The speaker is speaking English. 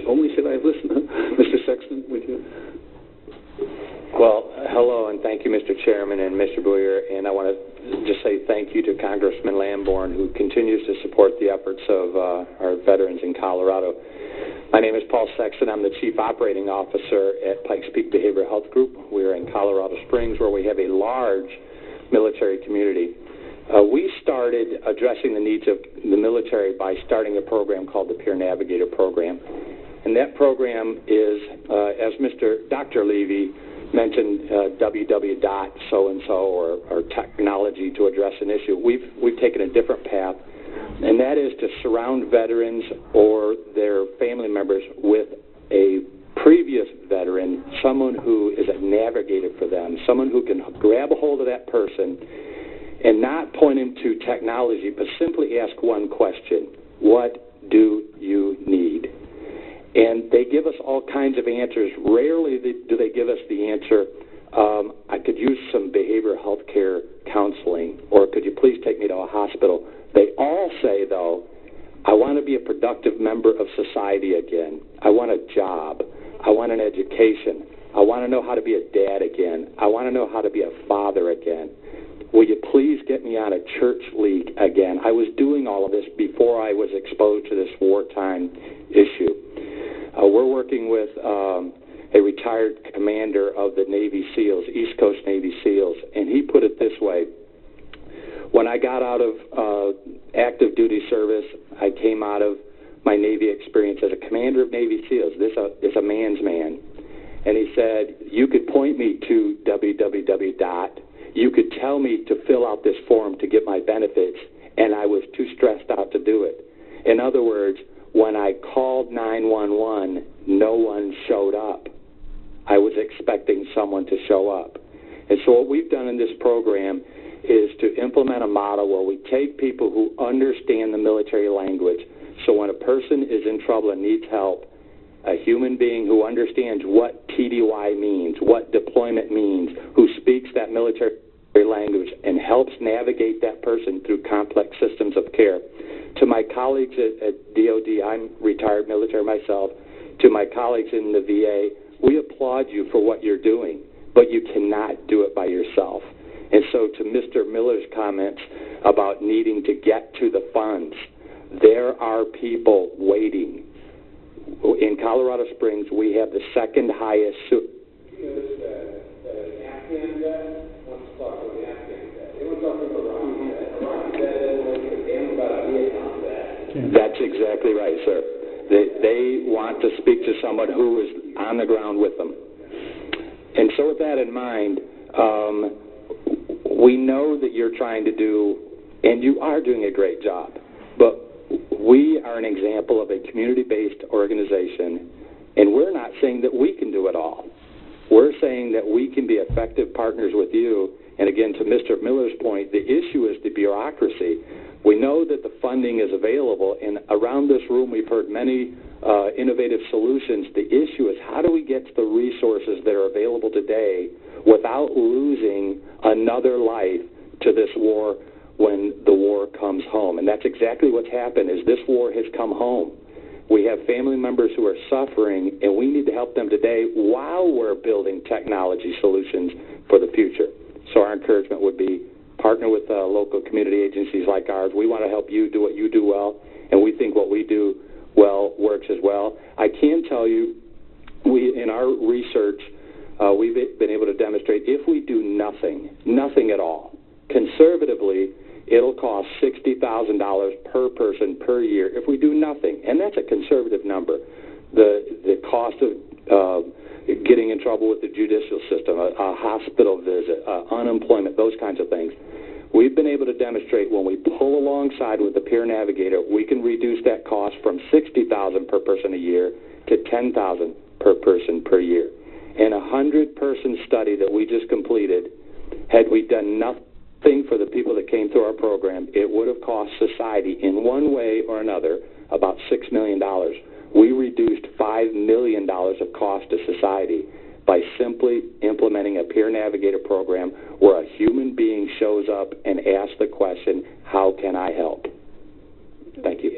Only should I have listened, huh? Mr. Sexton, would you? Well, hello, and thank you, Mr. Chairman and Mr. Boyer, and I want to just say thank you to Congressman Lamborn, who continues to support the efforts of our veterans in Colorado. My name is Paul Sexton. I'm the Chief Operating Officer at Pikes Peak Behavioral Health Group. We're in Colorado Springs, where we have a large military community. We started addressing the needs of the military by starting a program called the Peer Navigator Program. And that program is, as Dr. Levy mentioned, www.so-and-so or technology to address an issue. We've taken a different path, and that is to surround veterans or their family members with a previous veteran, someone who is a navigator for them, someone who can grab a hold of that person and not point him to technology, but simply ask one question: what do you need? And they give us all kinds of answers. Rarely do they give us the answer, I could use some behavioral health care counseling, or could you please take me to a hospital? They all say, though, I want to be a productive member of society again. I want a job. I want an education. I want to know how to be a dad again. I want to know how to be a father again. Will you please get me on a church league again? I was doing all of this before I was exposed to this wartime issue. We're working with a retired commander of the Navy SEALs, East Coast Navy SEALs, and he put it this way: when I got out of active duty service, I came out of my Navy experience as a commander of Navy SEALs. This is a man's man. And he said, you could point me to www. You could tell me to fill out this form to get my benefits, and I was too stressed out to do it. In other words, when I called 911, no one showed up. I was expecting someone to show up. And so what we've done in this program is to implement a model where we take people who understand the military language. So when a person is in trouble and needs help, a human being who understands what TDY means, what deployment means, who speaks that military language and helps navigate that person through complex systems of care. To my colleagues at DOD, I'm retired military myself, to my colleagues in the VA, we applaud you for what you're doing, but you cannot do it by yourself. And so to Mr. Miller's comments about needing to get to the funds, there are people waiting. In Colorado Springs, we have the second highest... Afghan vet wants to talk to the Afghan vet. They want to talk to the Iraqi vet. Iraqi vet doesn't want to give a damn about a Vietnam vet. That's exactly right, sir. They want to speak to someone who is on the ground with them. And so with that in mind, we know that you're trying to do, and you are doing a great job, but we are an example of a community-based organization, and we're not saying that we can do it all. We're saying that we can be effective partners with you. And again, to Mr. Miller's point, the issue is the bureaucracy. We know that the funding is available, and around this room we've heard many innovative solutions. The issue is, how do we get to the resources that are available today without losing another life to this war when the war comes home? And that's exactly what's happened, is this war has come home. We have family members who are suffering, and we need to help them today while we're building technology solutions for the future. So our encouragement would be, partner with local community agencies like ours. We want to help you do what you do well, and we think what we do well works as well. I can tell you, in our research, we've been able to demonstrate if we do nothing at all, conservatively, it'll cost $60,000 per person per year if we do nothing, and that's a conservative number. The cost of getting in trouble with the judicial system, a hospital visit, unemployment, those kinds of things. We've been able to demonstrate when we pull alongside with the Peer Navigator, we can reduce that cost from $60,000 per person a year to $10,000 per person per year. In a 100-person study that we just completed, had we done nothing for the people that came through our program, it would have cost society in one way or another about $6 million. We reduced $5 million of cost to society by simply implementing a Peer Navigator program where a human being shows up and asks the question, how can I help? Thank you.